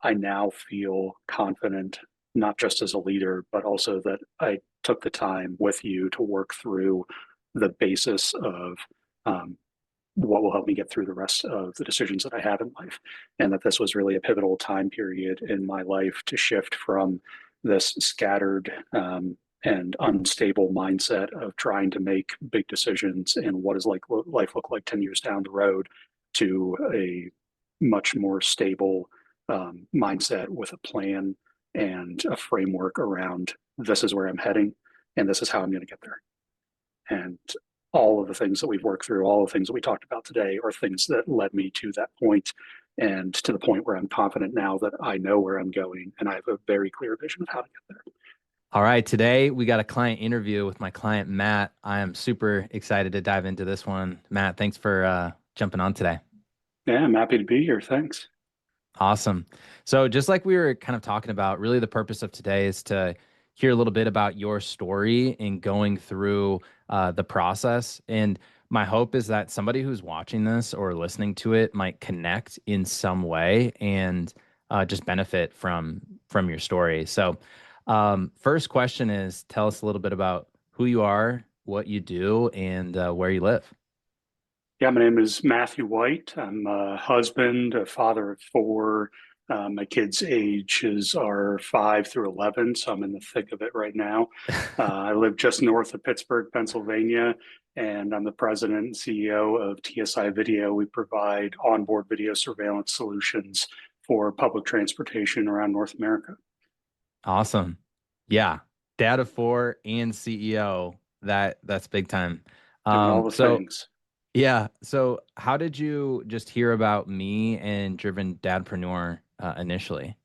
I now feel confident, not just as a leader, but also that I took the time with you to work through the basis of um, what will help me get through the rest of the decisions that I have in life. And that this was really a pivotal time period in my life to shift from this scattered and unstable mindset of trying to make big decisions and what does like life look like 10 years down the road to a much more stable mindset with a plan and a framework around this is where I'm heading and this is how I'm going to get there. And all of the things that we've worked through, all the things that we talked about today are things that led me to that point and to the point where I'm confident now that I know where I'm going and I have a very clear vision of how to get there. All right, today we got a client interview with my client Matt. I am super excited to dive into this one. Matt, thanks for jumping on today. Yeah, I'm happy to be here. Thanks. Awesome. So, just like we were kind of talking about, really the purpose of today is to hear a little bit about your story and going through the process. And my hope is that somebody who's watching this or listening to it might connect in some way and just benefit from your story. So, first question is, tell us a little bit about who you are, what you do, and where you live. Yeah, my name is Matthew White. I'm a husband, a father of four. My kids' ages are 5 through 11, so I'm in the thick of it right now. I live just north of Pittsburgh, Pennsylvania, and I'm the president and CEO of TSI Video. We provide onboard video surveillance solutions for public transportation around North America. Awesome. Yeah. Dad of four and CEO. That's big time. Doing all the So things. yeah. So how did you just hear about me and Driven Dadpreneur initially?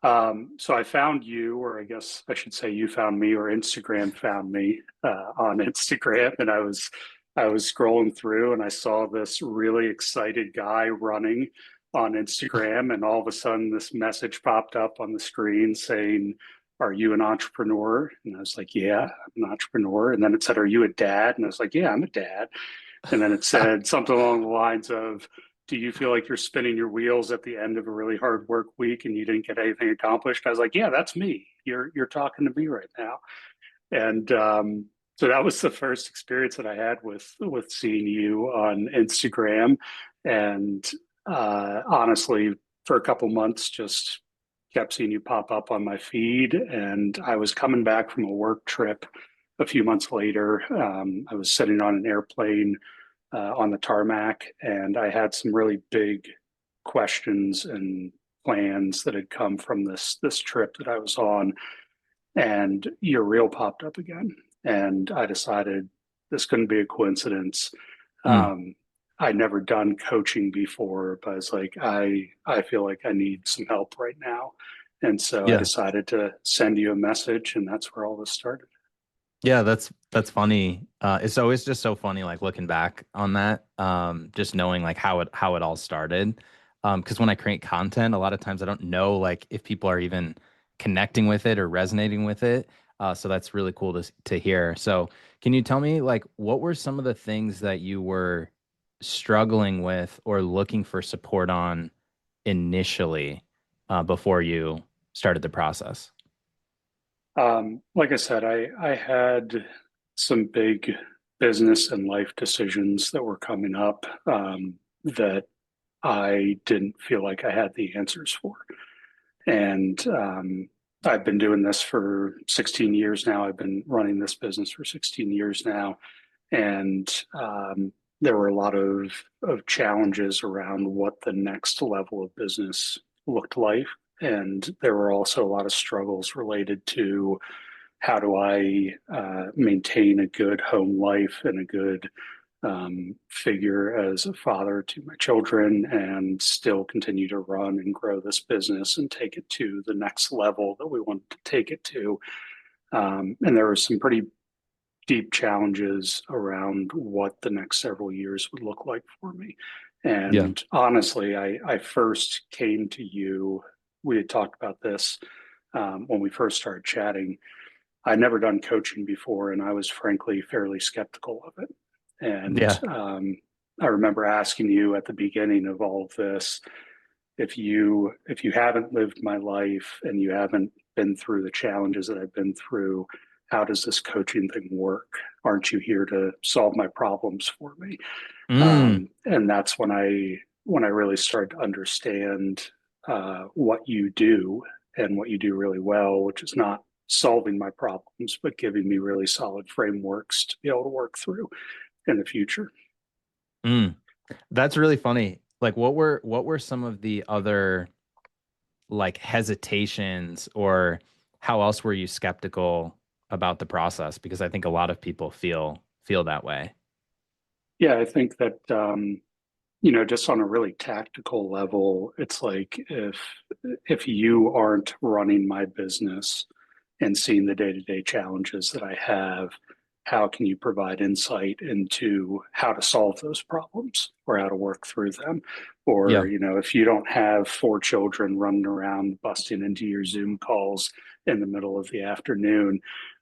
So I found you, or I guess I should say you found me, or Instagram found me on Instagram, and I was scrolling through and I saw this really excited guy running on Instagram, and all of a sudden this message popped up on the screen saying, "Are you an entrepreneur?" And I was like, "Yeah, I'm an entrepreneur." And then it said, "Are you a dad?" And I was like, "Yeah, I'm a dad." And then it said something along the lines of, do you feel like you're spinning your wheels at the end of a really hard work week and you didn't get anything accomplished? I was like, yeah, that's me. You're talking to me right now. And so that was the first experience that I had with seeing you on Instagram. And honestly, for a couple months, just kept seeing you pop up on my feed. And I was coming back from a work trip a few months later. I was sitting on an airplane on the tarmac, and I had some really big questions and plans that had come from this trip that I was on. And your reel popped up again, and I decided this couldn't be a coincidence. Mm, Um, I'd never done coaching before, but I was like, I feel like I need some help right now. And so I yeah. decided to send you a message, and that's where all this started. Yeah, that's funny. It's always just so funny, like looking back on that, just knowing like how it all started. Because when I create content, a lot of times I don't know like if people are even connecting with it or resonating with it. So that's really cool to hear. So can you tell me like what were some of the things that you were struggling with or looking for support on initially, before you started the process? Like I said, I had some big business and life decisions that were coming up that I didn't feel like I had the answers for. And I've been doing this for 16 years now. I've been running this business for 16 years now. And there were a lot of challenges around what the next level of business looked like. And there were also a lot of struggles related to how do I maintain a good home life and a good figure as a father to my children and still continue to run and grow this business and take it to the next level that we want to take it to. And there were some pretty deep challenges around what the next several years would look like for me. Yeah. And honestly, I first came to you. We had talked about this when we first started chatting. I'd never done coaching before, and I was frankly fairly skeptical of it. And Yeah. I remember asking you at the beginning of all of this, if you haven't lived my life and you haven't been through the challenges that I've been through, how does this coaching thing work? Aren't you here to solve my problems for me? Mm, And that's when I really started to understand what you do and what you do really well, which is not solving my problems, but giving me really solid frameworks to be able to work through in the future. mm. That's really funny. Like what were some of the other like hesitations, or how else were you skeptical about the process? Because I think a lot of people feel that way. Yeah, I think that just on a really tactical level, it's like if you aren't running my business and seeing the day-to-day challenges that I have, how can you provide insight into how to solve those problems or how to work through them? Or, Yeah. if you don't have four children running around busting into your Zoom calls in the middle of the afternoon,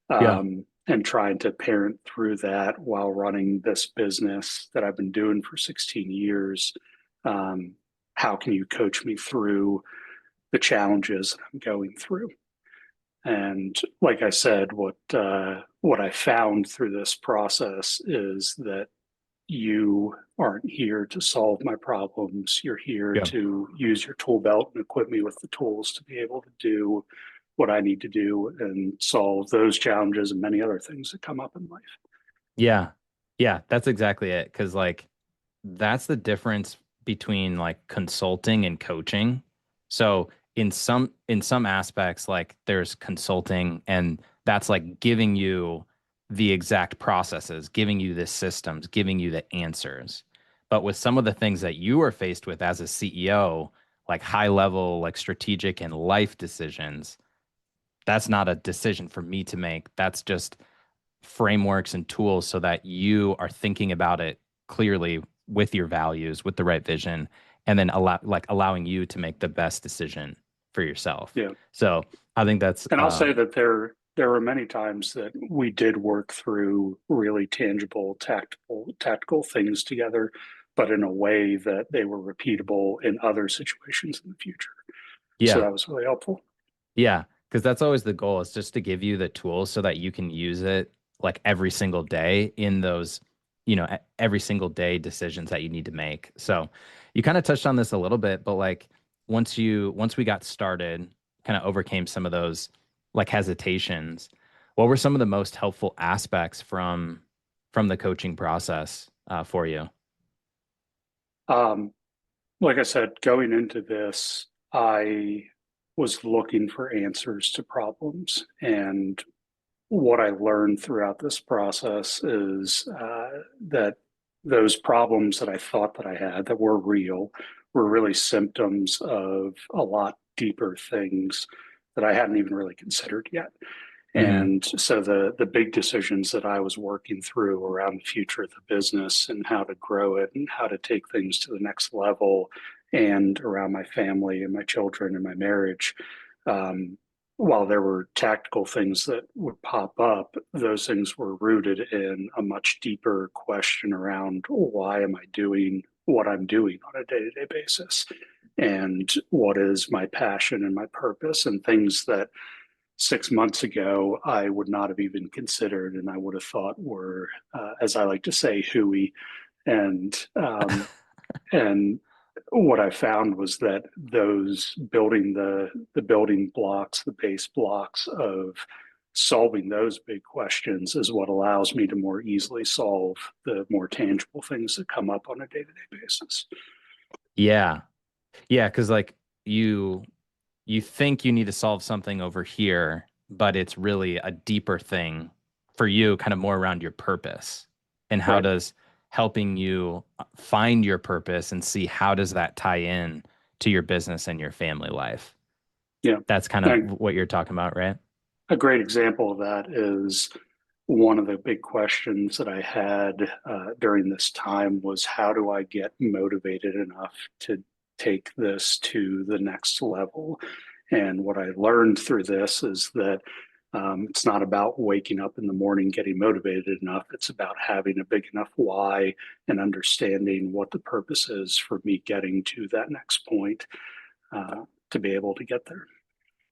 Yeah. and trying to parent through that while running this business that I've been doing for 16 years, um, how can you coach me through the challenges that I'm going through? And like I said, what I found through this process is that you aren't here to solve my problems. You're here Yeah. to use your tool belt and equip me with the tools to be able to do what I need to do and solve those challenges and many other things that come up in life. Yeah. Yeah, that's exactly it. Because like that's the difference between like consulting and coaching. So in some aspects, like there's consulting, and that's like giving you the exact processes, giving you the systems, giving you the answers. But with some of the things that you are faced with as a CEO, like high level, like strategic and life decisions, that's not a decision for me to make. That's just frameworks and tools so that you are thinking about it clearly with your values, with the right vision, and then allowing you to make the best decision for yourself. Yeah. So I think that's And I'll say that there were many times that we did work through really tangible, tactical things together, but in a way that they were repeatable in other situations in the future. So yeah. that was really helpful. Yeah, because that's always the goal, is just to give you the tools so that you can use it like every single day in those, every single day decisions that you need to make. So you kind of touched on this a little bit, but like once we got started, kind of overcame some of those like hesitations, what were some of the most helpful aspects from the coaching process for you? Um, like I said, going into this, I was looking for answers to problems. And what I learned throughout this process is that those problems that I thought that I had that were real were really symptoms of a lot deeper things that I hadn't even really considered yet. Hmm. And so the big decisions that I was working through around the future of the business and how to grow it and how to take things to the next level, and around my family and my children and my marriage, um, while there were tactical things that would pop up, those things were rooted in a much deeper question around why am I doing what I'm doing on a day-to-day basis, and what is my passion and my purpose, and things that 6 months ago I would not have even considered, and I would have thought were, as I like to say, hooey. And and what I found was that those building the building blocks, the base blocks of solving those big questions is what allows me to more easily solve the more tangible things that come up on a day-to-day basis. Yeah. Yeah, because like you you think you need to solve something over here, but it's really a deeper thing for you, kind of more around your purpose. And how Right. does helping you find your purpose and see how does that tie in to your business and your family life? Yeah. That's kind of And what you're talking about, right? a great example of that is one of the big questions that I had during this time was, how do I get motivated enough to take this to the next level? And what I learned through this is that it's not about waking up in the morning getting motivated enough. It's about having a big enough why and understanding what the purpose is for me getting to that next point. to be able to get there.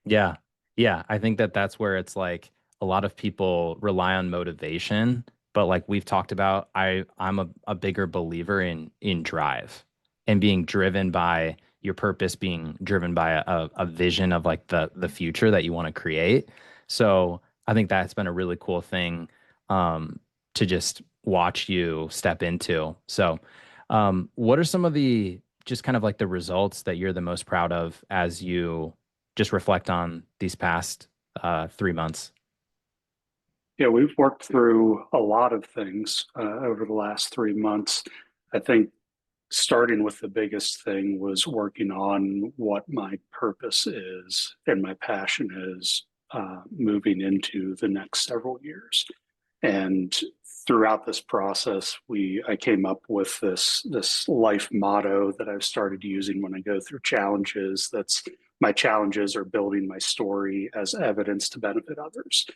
Yeah. Yeah. I think that that's where it's like a lot of people rely on motivation, but like we've talked about, I'm a bigger believer in drive and being driven by your purpose, being driven by a vision of like the future that you want to create. So I think that's been a really cool thing to just watch you step into. So what are some of the just kind of like the results that you're the most proud of as you just reflect on these past 3 months? Yeah, we've worked through a lot of things over the last 3 months. I think starting with the biggest thing was working on what my purpose is and my passion is moving into the next several years. And throughout this process, I came up with this life motto that I've started using when I go through challenges. That's my challenges are building my story as evidence to benefit others.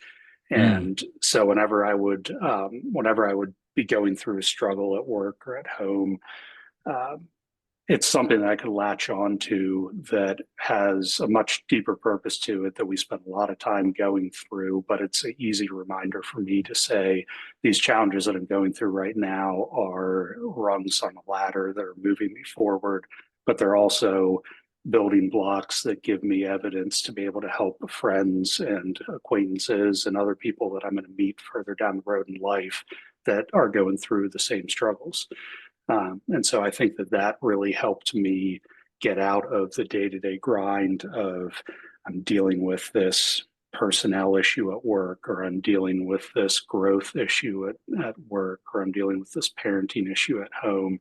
Mm, And so whenever I would be going through a struggle at work or at home, um, it's something that I could latch on to that has a much deeper purpose to it that we spend a lot of time going through. But it's an easy reminder for me to say these challenges that I'm going through right now are rungs on a ladder that are moving me forward, but they're also building blocks that give me evidence to be able to help friends and acquaintances and other people that I'm going to meet further down the road in life that are going through the same struggles. And so I think that that really helped me get out of the day to day grind of I'm dealing with this personnel issue at work, or I'm dealing with this growth issue at work, or I'm dealing with this parenting issue at home,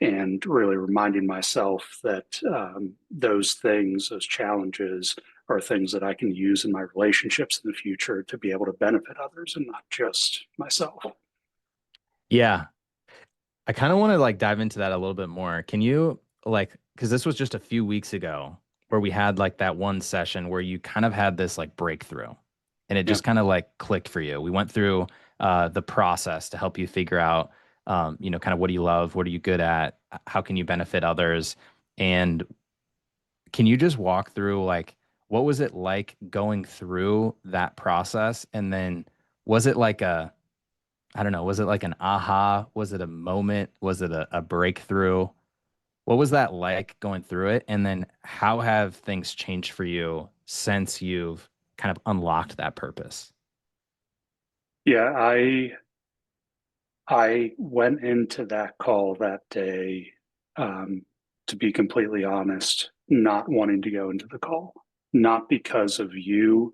and really reminding myself that those things, those challenges, are things that I can use in my relationships in the future to be able to benefit others and not just myself. yeah, I kind of want to like dive into that a little bit more. Can you like, because this was just a few weeks ago where we had like that one session where you kind of had this like breakthrough and it Yeah. just kind of like clicked for you. We went through the process to help you figure out, kind of what do you love? What are you good at? How can you benefit others? And can you just walk through like what was it like going through that process? And then was it like I don't know, was it like an aha? Was it a moment? Was it a breakthrough? What was that like going through it? And then how have things changed for you since you've kind of unlocked that purpose? Yeah, I went into that call that day, um, to be completely honest, not wanting to go into the call, not because of you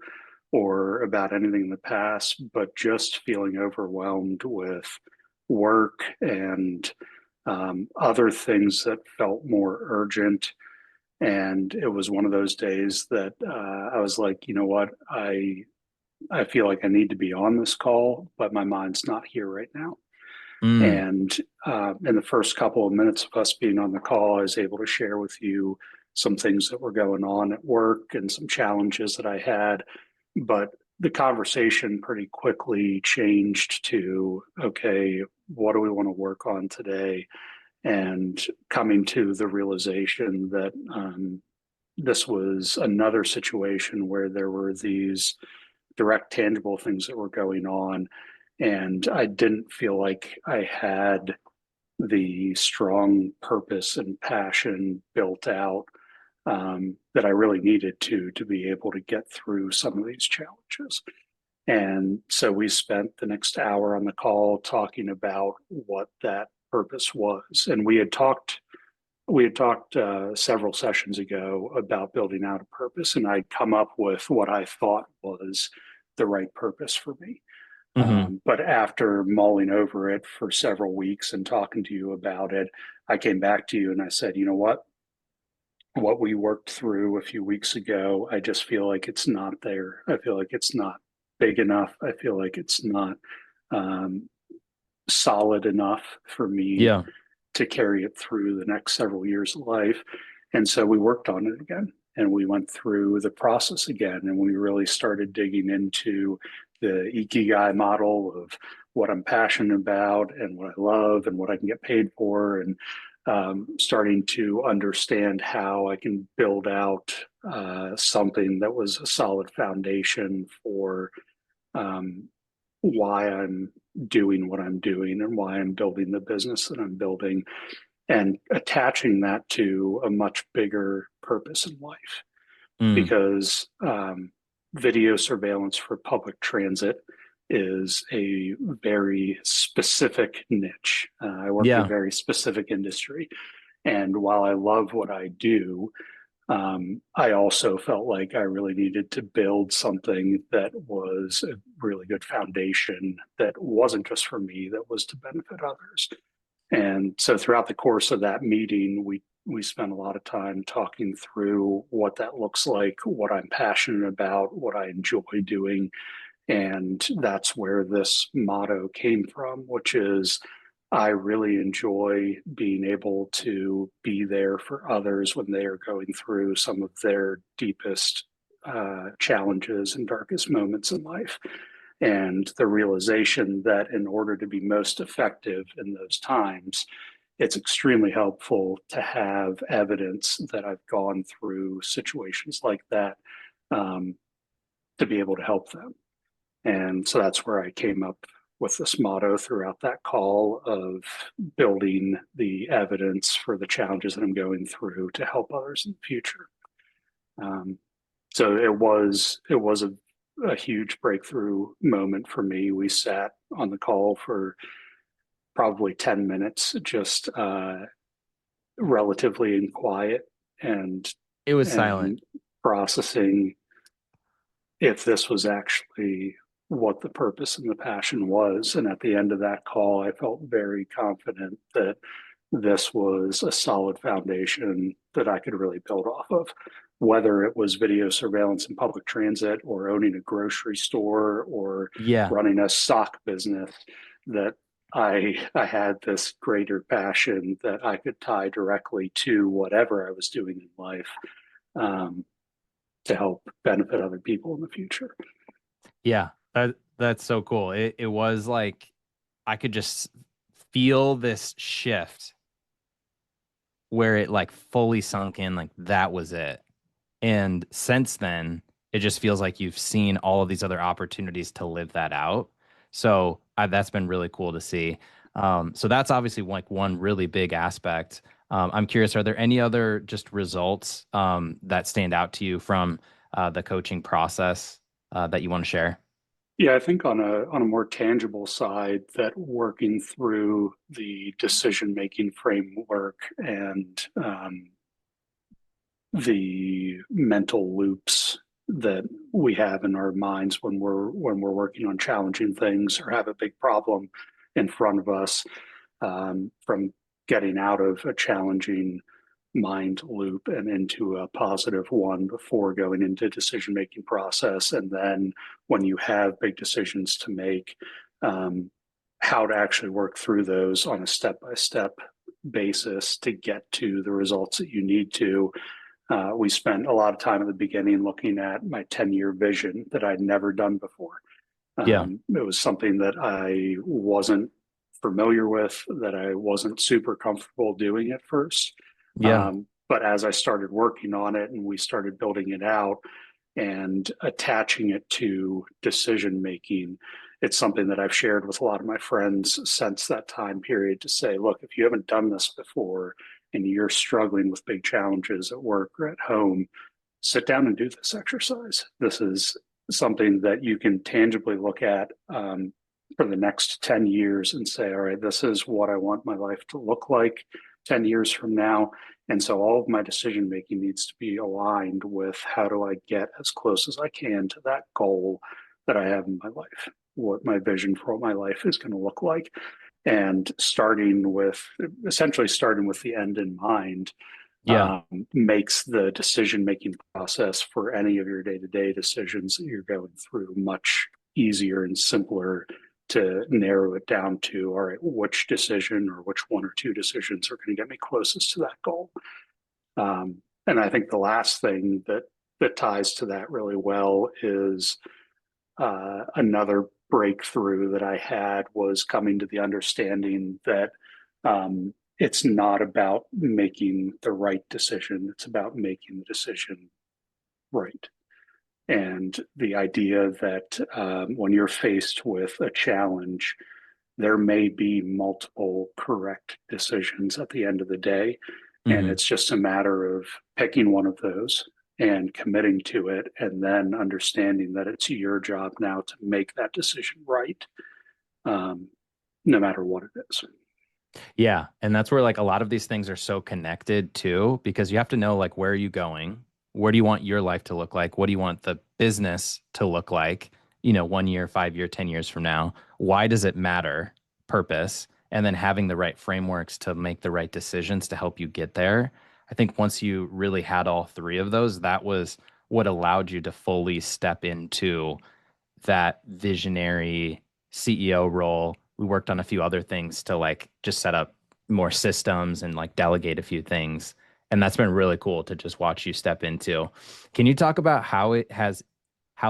or about anything in the past, but just feeling overwhelmed with work and other things that felt more urgent. And it was one of those days that I was like, you know what, I feel like I need to be on this call, but my mind's not here right now. Mm, And in the first couple of minutes of us being on the call, I was able to share with you some things that were going on at work and some challenges that I had. But the conversation pretty quickly changed to, okay, what do we want to work on today? And coming to the realization that this was another situation where there were these direct, tangible things that were going on. And I didn't feel like I had the strong purpose and passion built out that I really needed to be able to get through some of these challenges. And so we spent the next hour on the call talking about what that purpose was. And we had talked several sessions ago about building out a purpose, and I'd come up with what I thought was the right purpose for me. hmm. But after mulling over it for several weeks and talking to you about it, I came back to you and I said, you know what? What we worked through a few weeks ago, I just feel like it's not there. I feel like it's not big enough. I feel like it's not um, solid enough for me Yeah. to carry it through the next several years of life. And so we worked on it again and we went through the process again and we really started digging into the ikigai model of what I'm passionate about and what I love and what I can get paid for. And starting to understand how I can build out something that was a solid foundation for um, why I'm doing what I'm doing and why I'm building the business that I'm building, and attaching that to a much bigger purpose in life. Mm, Because video surveillance for public transit is a very specific niche. I work in a yeah. very specific industry. And while I love what I do, I also felt like I really needed to build something that was a really good foundation that wasn't just for me, that was to benefit others. And so throughout the course of that meeting, we spent a lot of time talking through what that looks like, what I'm passionate about, what I enjoy doing. And that's where this motto came from, which is I really enjoy being able to be there for others when they are going through some of their deepest challenges and darkest moments in life. And the realization that in order to be most effective in those times, it's extremely helpful to have evidence that I've gone through situations like that, um, to be able to help them. And so that's where I came up with this motto throughout that call of building the evidence for the challenges that I'm going through to help others in the future. Um, so it was a huge breakthrough moment for me. We sat on the call for probably 10 minutes, just relatively in quiet, and It was silent. and processing if this was actually what the purpose and the passion was. And at the end of that call, I felt very confident that this was a solid foundation that I could really build off of. Whether it was video surveillance in public transit, or owning a grocery store, or Yeah. running a sock business, that I had this greater passion that I could tie directly to whatever I was doing in life, um, to help benefit other people in the future. Yeah. That's so cool. It was like I could just feel this shift where it like fully sunk in, like that was it. And since then, it just feels like you've seen all of these other opportunities to live that out. So that's been really cool to see. So that's obviously like one really big aspect. I'm curious, are there any other just results that stand out to you from the coaching process that you want to share? Yeah, I think on a more tangible side, that working through the decision making framework and the mental loops that we have in our minds when we're working on challenging things or have a big problem in front of us, from getting out of a challenging mind loop and into a positive one before going into decision making process, and then when you have big decisions to make, um, how to actually work through those on a step by step basis to get to the results that you need to. We spent a lot of time at the beginning looking at my 10-year vision that I'd never done before. Yeah. It was something that I wasn't familiar with, that I wasn't super comfortable doing at first. Yeah. But as I started working on it and we started building it out and attaching it to decision making, it's something that I've shared with a lot of my friends since that time period to say, look, if you haven't done this before and you're struggling with big challenges at work or at home, sit down and do this exercise. This is something that you can tangibly look at, for the next 10 years and say, all right, this is what I want my life to look like 10 years from now. And so all of my decision making needs to be aligned with how do I get as close as I can to that goal that I have in my life, what my vision for what my life is going to look like. And essentially starting with the end in mind, Yeah. makes the decision making process for any of your day to day decisions that you're going through much easier and simpler to narrow it down to, all right, which decision or which one or two decisions are going to get me closest to that goal. And I think the last thing that ties to that really well is, another breakthrough that I had was coming to the understanding that, it's not about making the right decision. It's about making the decision right. And the idea that when you're faced with a challenge, there may be multiple correct decisions at the end of the day. And Hmm. it's just a matter of picking one of those and committing to it, and then understanding that it's your job now to make that decision right, um, no matter what it is. Yeah, and that's where like a lot of these things are so connected too, because you have to know like where are you going? Where do you want your life to look like? What do you want the business to look like, 1 year, 5 year, 10 years from now? Why does it matter? Purpose, and then having the right frameworks to make the right decisions to help you get there. I think once you really had all three of those, that was what allowed you to fully step into that visionary CEO role. We worked on a few other things to like just set up more systems and like delegate a few things. And that's been really cool to just watch you step into. Can you talk about how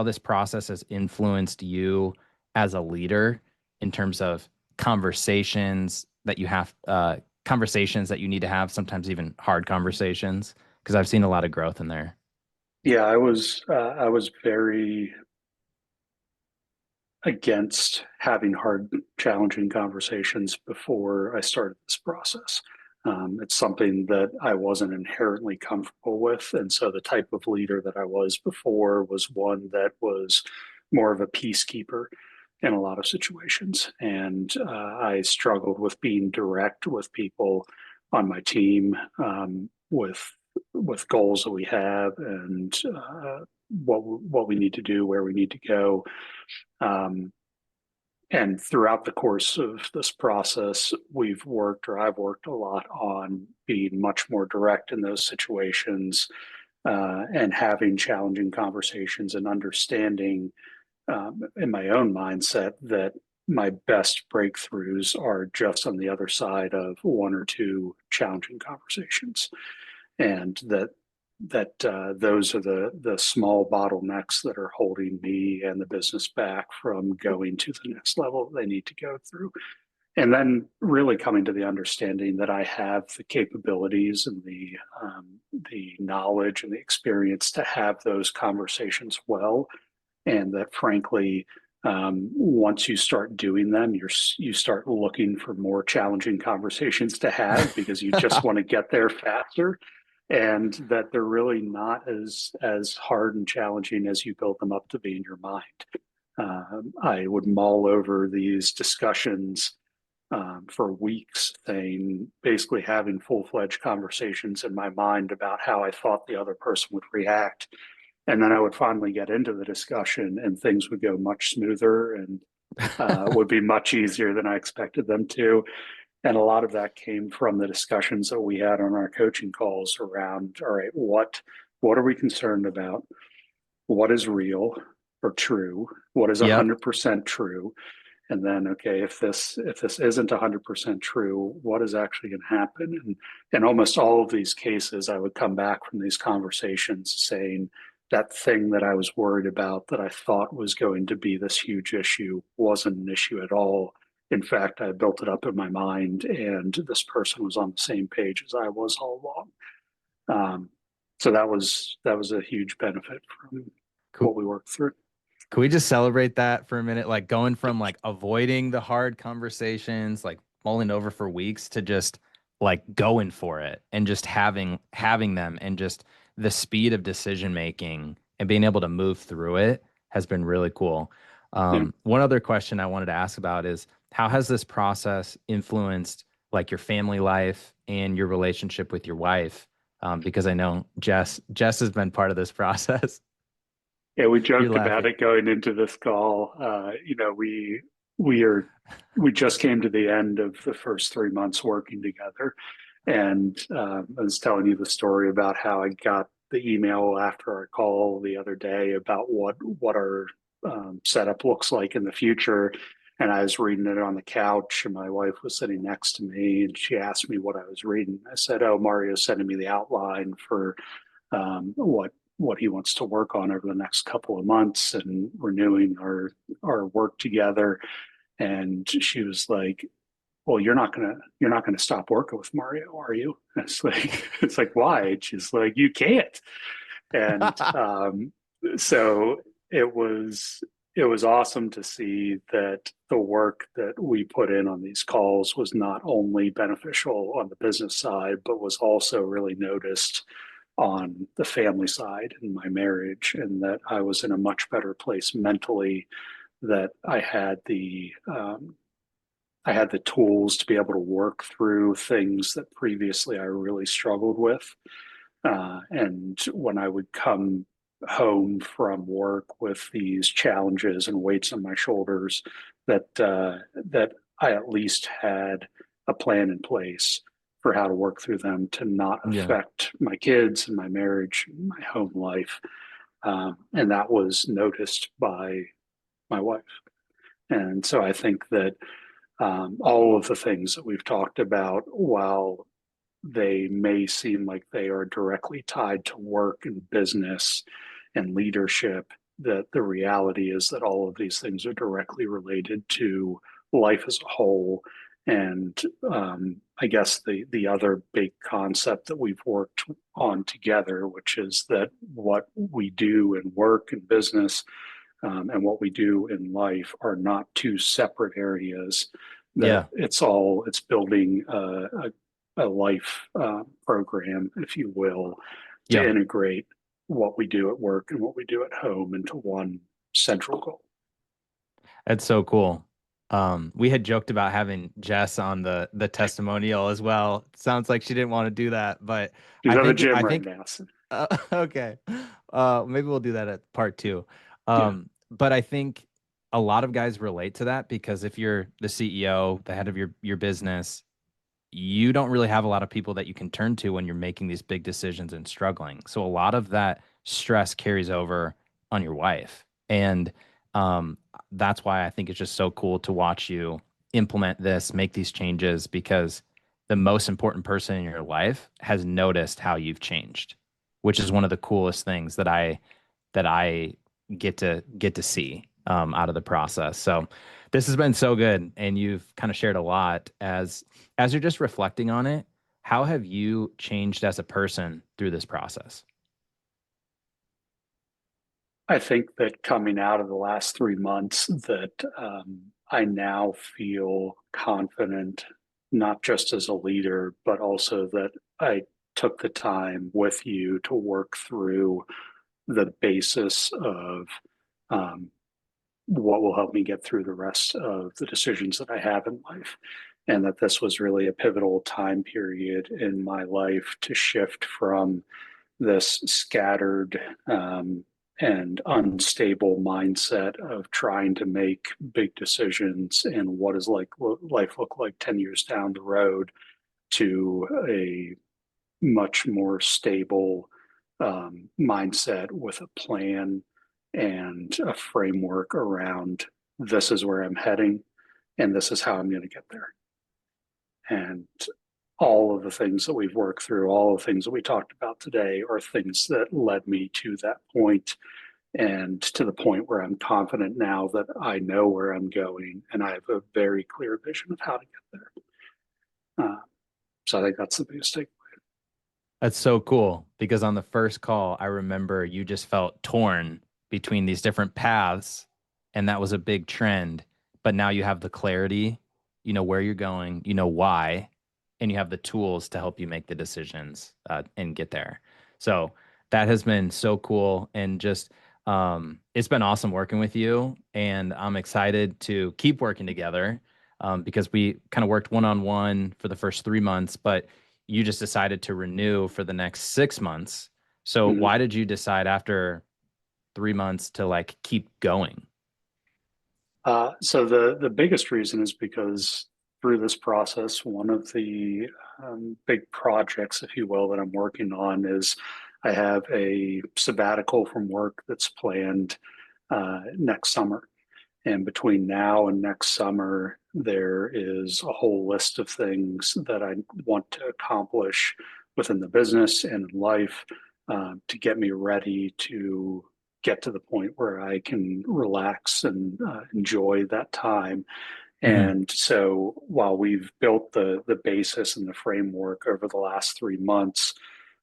this process has influenced you as a leader in terms of conversations that you need to have, sometimes even hard conversations? Because I've seen a lot of growth in there. Yeah, I was very against having hard, challenging conversations before I started this process. It's something that I wasn't inherently comfortable with. And so the type of leader that I was before was one that was more of a peacekeeper in a lot of situations. And I struggled with being direct with people on my team, with goals that we have, and what we need to do, where we need to go. Um, and throughout the course of this process, I've worked a lot on being much more direct in those situations, and having challenging conversations, and understanding, in my own mindset, that my best breakthroughs are just on the other side of one or two challenging conversations, and that those are the small bottlenecks that are holding me and the business back from going to the next level they need to go through. And then really coming to the understanding that I have the capabilities and the knowledge and the experience to have those conversations well, and that frankly, once you start doing them, you start looking for more challenging conversations to have, because you just want to get there faster, and that they're really not as hard and challenging as you build them up to be in your mind. I would mull over these discussions for weeks, saying, basically having full-fledged conversations in my mind about how I thought the other person would react. And then I would finally get into the discussion, and things would go much smoother, and would be much easier than I expected them to. And a lot of that came from the discussions that we had on our coaching calls around, all right, what are we concerned about? What is real or true? What is Yep. 100% true? And then, okay, if this isn't 100% true, what is actually going to happen? And in almost all of these cases, I would come back from these conversations saying, that thing that I was worried about, that I thought was going to be this huge issue, wasn't an issue at all. In fact, I built it up in my mind, and this person was on the same page as I was all along. So that was a huge benefit from Cool. what we worked through. Can we just celebrate that for a minute? Like going from like avoiding the hard conversations, like mulling over for weeks to just like going for it and just having them and just the speed of decision making and being able to move through it has been really cool. Yeah. One other question I wanted to ask about is how has this process influenced like your family life and your relationship with your wife? Because I know Jess has been part of this process. Yeah, we You're joked about laughing. it going into this call. We are we just came to the end of the first 3 months working together, and I was telling you the story about how I got the email after our call the other day about what our setup looks like in the future. And I was reading it on the couch, and my wife was sitting next to me, and she asked me what I was reading. I said, "Oh, Mario's sending me the outline for what he wants to work on over the next couple of months, and renewing our work together." And she was like, well, you're not gonna stop working with Mario, are you? It's like, it's like, why? It's just like, you can't. And so it was it was awesome to see that the work that we put in on these calls was not only beneficial on the business side, but was also really noticed on the family side in my marriage, and that I was in a much better place mentally, that I had the tools to be able to work through things that previously I really struggled with. And when I would come home from work with these challenges and weights on my shoulders, that I at least had a plan in place for how to work through them to not Yeah. affect my kids and my marriage, and my home life. And that was noticed by my wife. And so I think that all of the things that we've talked about, while they may seem like they are directly tied to work and business and leadership, that the reality is that all of these things are directly related to life as a whole. And I guess the other big concept that we've worked on together, which is that what we do in work and business, and what we do in life, are not two separate areas. That Yeah. it's building a life program, if you will, to Yeah. integrate what we do at work and what we do at home into one central goal. That's so cool. We had joked about having Jess on the testimonial as well. Sounds like she didn't want to do that, but She's at the gym right now. So, okay. Maybe we'll do that at part two. yeah. But I think a lot of guys relate to that because if you're the CEO, the head of your business, you don't really have a lot of people that you can turn to when you're making these big decisions and struggling. So a lot of that stress carries over on your wife. And um, that's why I think it's just so cool to watch you implement this, make these changes, because the most important person in your life has noticed how you've changed, which is one of the coolest things that I get to see out of the process. So this has been so good, and you've kind of shared a lot as you're just reflecting on it. How have you changed as a person through this process? I think that coming out of the last 3 months, that I now feel confident, not just as a leader, but also that I took the time with you to work through the basis of um, what will help me get through the rest of the decisions that I have in life. And that this was really a pivotal time period in my life to shift from this scattered and unstable mindset of trying to make big decisions and what is like life look like 10 years down the road, to a much more stable mindset with a plan and a framework around, this is where I'm heading and this is how I'm going to get there. And all of the things that we've worked through, all the things that we talked about today, are things that led me to that point, and to the point where I'm confident now that I know where I'm going and I have a very clear vision of how to get there. So I think that's the biggest take. That's so cool because on the first call, I remember you just felt torn between these different paths, and that was a big trend. But now you have the clarity, you know where you're going, you know why, and you have the tools to help you make the decisions and get there. So that has been so cool, and just it's been awesome working with you, and I'm excited to keep working together because we kind of worked one on one for the first 3 months, but you just decided to renew for the next 6 months. So Mm-hmm. why did you decide after 3 months to like keep going? So the biggest reason is because through this process, one of the big projects, if you will, that I'm working on is I have a sabbatical from work that's planned next summer. And between now and next summer, there is a whole list of things that I want to accomplish within the business and in life, to get me ready to get to the point where I can relax and enjoy that time. Hmm. And so while we've built the basis and the framework over the last 3 months,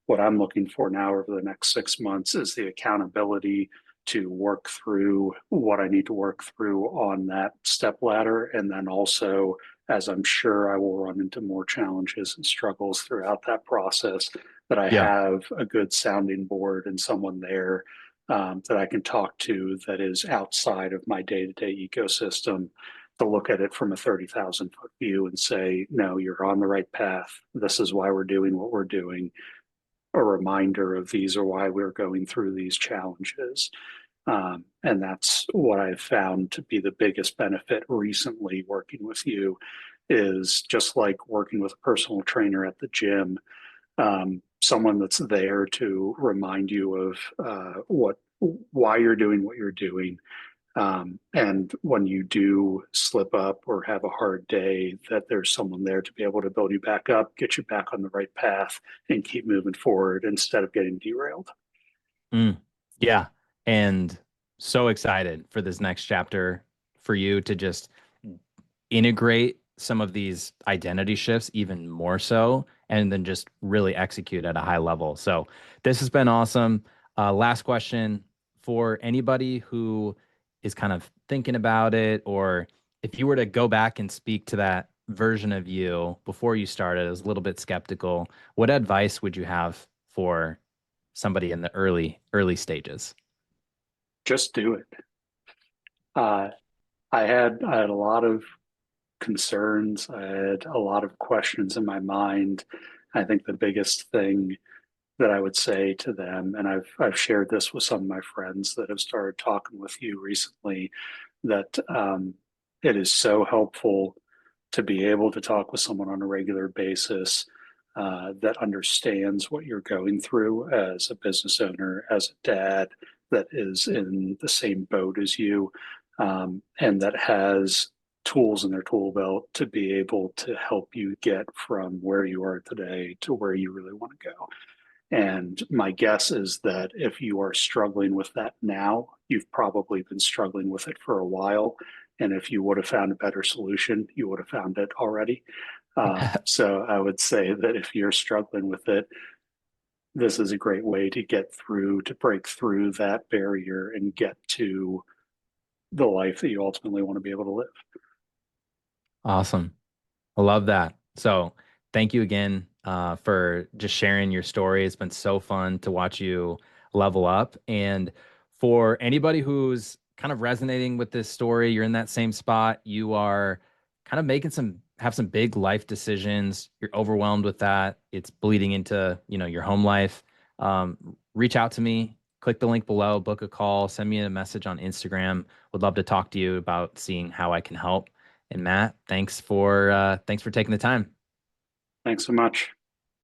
what I'm looking for now over the next 6 months is the accountability to work through what I need to work through on that step ladder. And then also, as I'm sure I will run into more challenges and struggles throughout that process, that I Yeah. have a good sounding board and someone there that I can talk to that is outside of my day to day ecosystem to look at it from a 30,000 foot view and say, no, you're on the right path. This is why we're doing what we're doing. A reminder of these are why we're going through these challenges. And that's what I've found to be the biggest benefit recently working with you is just like working with a personal trainer at the gym, someone that's there to remind you of why you're doing what you're doing, and when you do slip up or have a hard day, that there's someone there to be able to build you back up, get you back on the right path, and keep moving forward instead of getting derailed. Mm. Yeah. And so excited for this next chapter for you to just integrate some of these identity shifts even more so, and then just really execute at a high level. So this has been awesome. Last question for anybody who is kind of thinking about it, or if you were to go back and speak to that version of you before you started, was a little bit skeptical, what advice would you have for somebody in the early stages? Just do it. Uh, I had a lot of concerns. I had a lot of questions in my mind. I think the biggest thing that I would say to them, and I've shared this with some of my friends that have started talking with you recently, that it is so helpful to be able to talk with someone on a regular basis that understands what you're going through as a business owner, as a dad that is in the same boat as you, and that has tools in their tool belt to be able to help you get from where you are today to where you really want to go. And my guess is that if you are struggling with that now, you've probably been struggling with it for a while. And if you would have found a better solution, you would have found it already. So I would say that if you're struggling with it, this is a great way to get through, to break through that barrier and get to the life that you ultimately want to be able to live. Awesome. I love that. So thank you again for just sharing your story. It's been so fun to watch you level up. And for anybody who's kind of resonating with this story, you're in that same spot. You are kind of making have some big life decisions. You're overwhelmed with that. It's bleeding into, your home life. Reach out to me. Click the link below, book a call, send me a message on Instagram. Would love to talk to you about seeing how I can help. And Matt, thanks for taking the time. Thanks so much.